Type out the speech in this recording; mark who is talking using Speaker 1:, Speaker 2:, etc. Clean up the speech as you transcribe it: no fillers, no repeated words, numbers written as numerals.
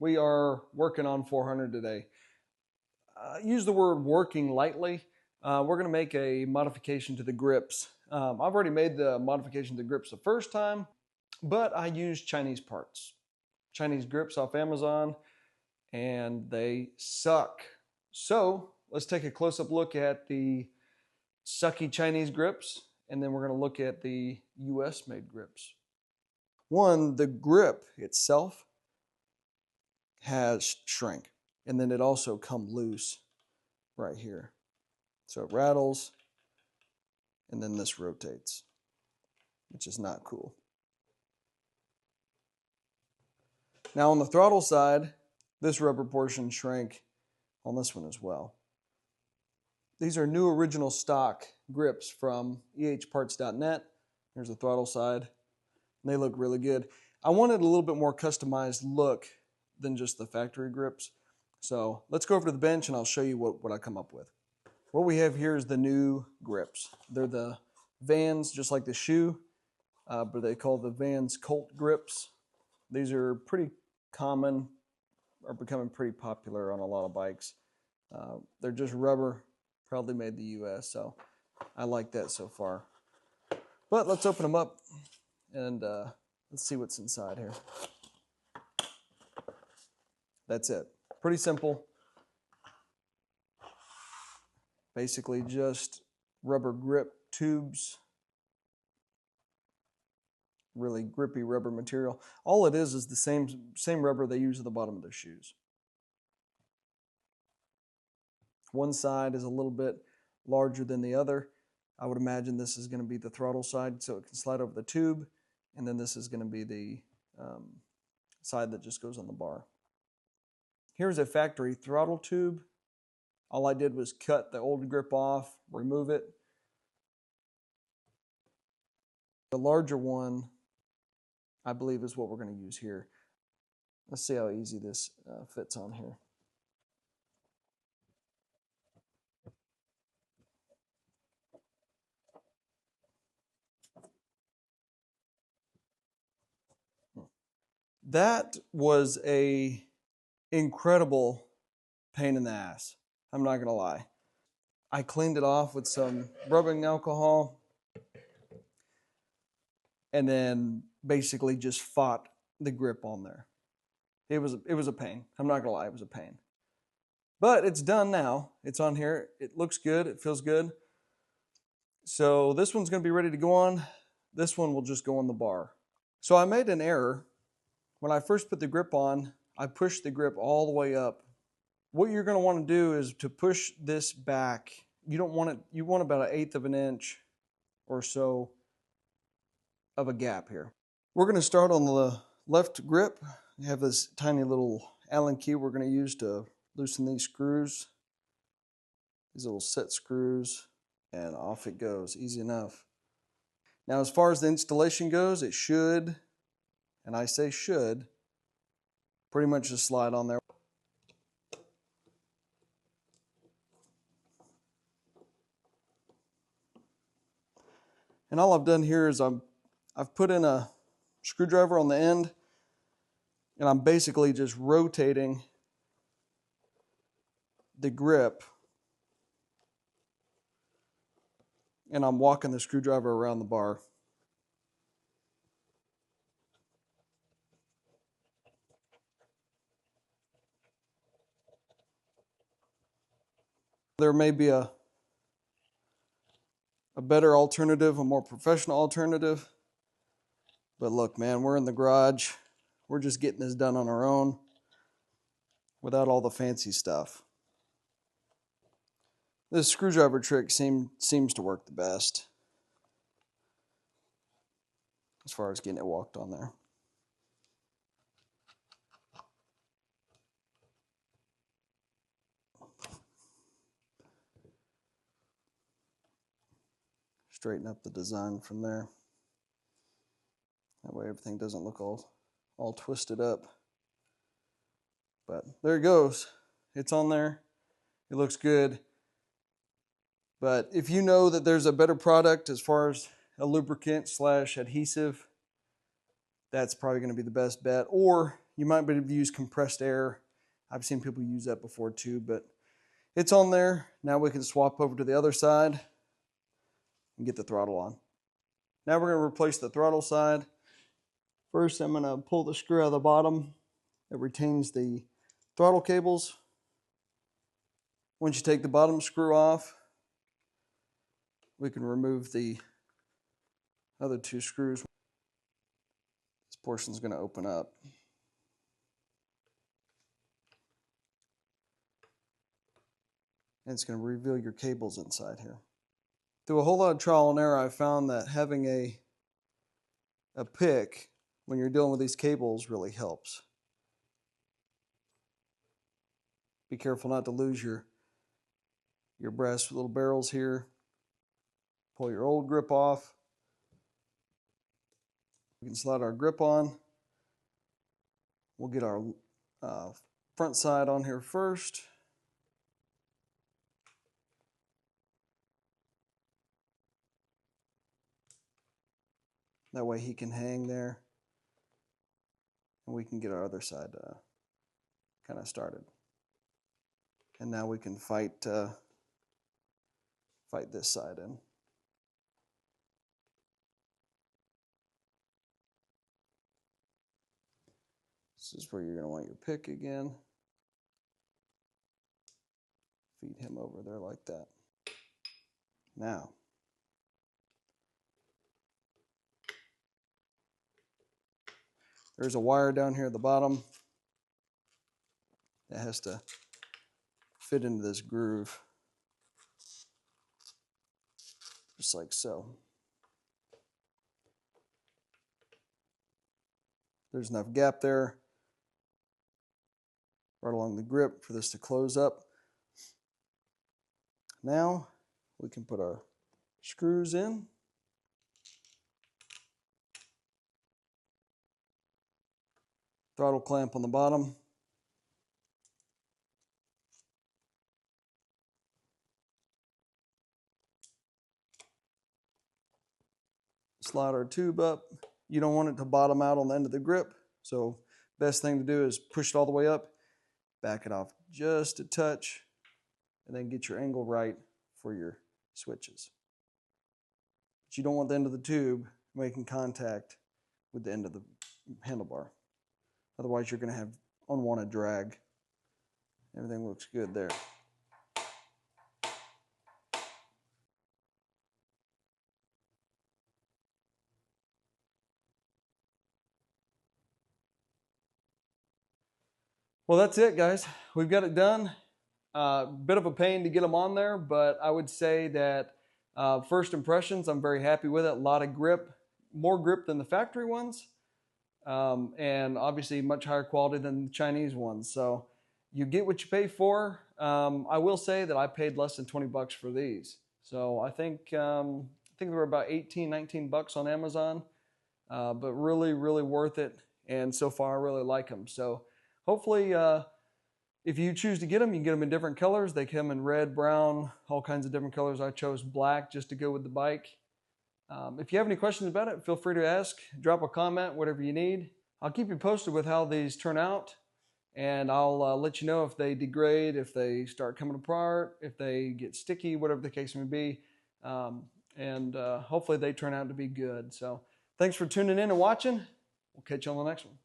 Speaker 1: We are working on 400 today. Use the word working lightly. We're going to make a modification to the grips. I've already made the modification to the grips the first time, but I used Chinese parts. Chinese grips off Amazon, and they suck. So let's take a close-up look at the sucky Chinese grips, and then we're going to look at the US made grips. One, the grip itself has shrink, and then it also come loose right here. So it rattles, and then this rotates, which is not cool. Now on the throttle side, this rubber portion shrank on this one as well. These are new original stock grips from ehparts.net. Here's the throttle side. They look really good. I wanted a little bit more customized look than just the factory grips. So let's go over to the bench and I'll show you what I come up with. What we have here is the new grips. They're the Vans, just like the shoe, but they call the Vans Colt grips. These are pretty common, are becoming pretty popular on a lot of bikes. They're just rubber, proudly made in the US, so I like that so far. But let's open them up and let's see what's inside here. That's it. Pretty simple. Basically just rubber grip tubes. Really grippy rubber material. All it is the same rubber they use at the bottom of their shoes. One side is a little bit larger than the other. I would imagine this is going to be the throttle side so it can slide over the tube, and then this is going to be the side that just goes on the bar. Here's a factory throttle tube. All I did was cut the old grip off, remove it. The larger one, I believe, is what we're going to use here. Let's see how easy this fits on here. That was a incredible pain in the ass. I'm not gonna lie. I cleaned it off with some rubbing alcohol and then basically just fought the grip on there. It was a pain. I'm not gonna lie, it was a pain. But it's done now. It's on here. It looks good. It feels good. So this one's gonna be ready to go on. This one will just go on the bar. So I made an error. When I first put the grip on, I pushed the grip all the way up. What you're going to want to do is to push this back. You don't want it, you want about 1/8 of an inch or so of a gap here. We're going to start on the left grip. We have this tiny little Allen key we're going to use to loosen these screws. These little set screws, and off it goes, easy enough. Now as far as the installation goes, it should, and I say should, pretty much just slide on there. And all I've done here is I've put in a screwdriver on the end, and I'm basically just rotating the grip, and I'm walking the screwdriver around the bar. There may be a better alternative, a more professional alternative. But look, man, we're in the garage. We're just getting this done on our own without all the fancy stuff. This screwdriver trick seems to work the best as far as getting it walked on there. Straighten up the design from there. That way everything doesn't look all twisted up. But there it goes. It's on there. It looks good. But if you know that there's a better product as far as a lubricant / adhesive, that's probably going to be the best bet. Or You might be able to use compressed air. I've seen people use that before too, but it's on there. Now we can swap over to the other side and get the throttle on. Now we're going to replace the throttle side. First, I'm going to pull the screw out of the bottom that retains the throttle cables. Once you take the bottom screw off, we can remove the other two screws. This portion is going to open up. And it's going to reveal your cables inside here. Through a whole lot of trial and error, I found that having a pick when you're dealing with these cables really helps. Be careful not to lose your brass little barrels here. Pull your old grip off. We can slide our grip on. We'll get our front side on here first. That way he can hang there. And we can get our other side kind of started. And now we can fight this side in. This is where you're going to want your pick again. Feed him over there like that. Now, there's a wire down here at the bottom that has to fit into this groove, just like so. There's enough gap there right along the grip for this to close up. Now we can put our screws in. Throttle clamp on the bottom. Slide our tube up. You don't want it to bottom out on the end of the grip, so best thing to do is push it all the way up, back it off just a touch, and then get your angle right for your switches. But you don't want the end of the tube making contact with the end of the handlebar. Otherwise, you're going to have unwanted drag. Everything looks good there. Well, that's it, guys. We've got it done. Bit of a pain to get them on there, but I would say that first impressions, I'm very happy with it. A lot of grip, more grip than the factory ones, and obviously much higher quality than the Chinese ones. So you get what you pay for. I will say that I paid less than 20 bucks for these. So I think they were about 18, 19 bucks on Amazon, but really, really worth it. And so far, I really like them. So hopefully, if you choose to get them, you can get them in different colors. They come in red, brown, all kinds of different colors. I chose black just to go with the bike. If you have any questions about it, feel free to ask. Drop a comment, whatever you need. I'll keep you posted with how these turn out, and I'll let you know if they degrade, if they start coming apart, if they get sticky, whatever the case may be. Hopefully they turn out to be good. So thanks for tuning in and watching. We'll catch you on the next one.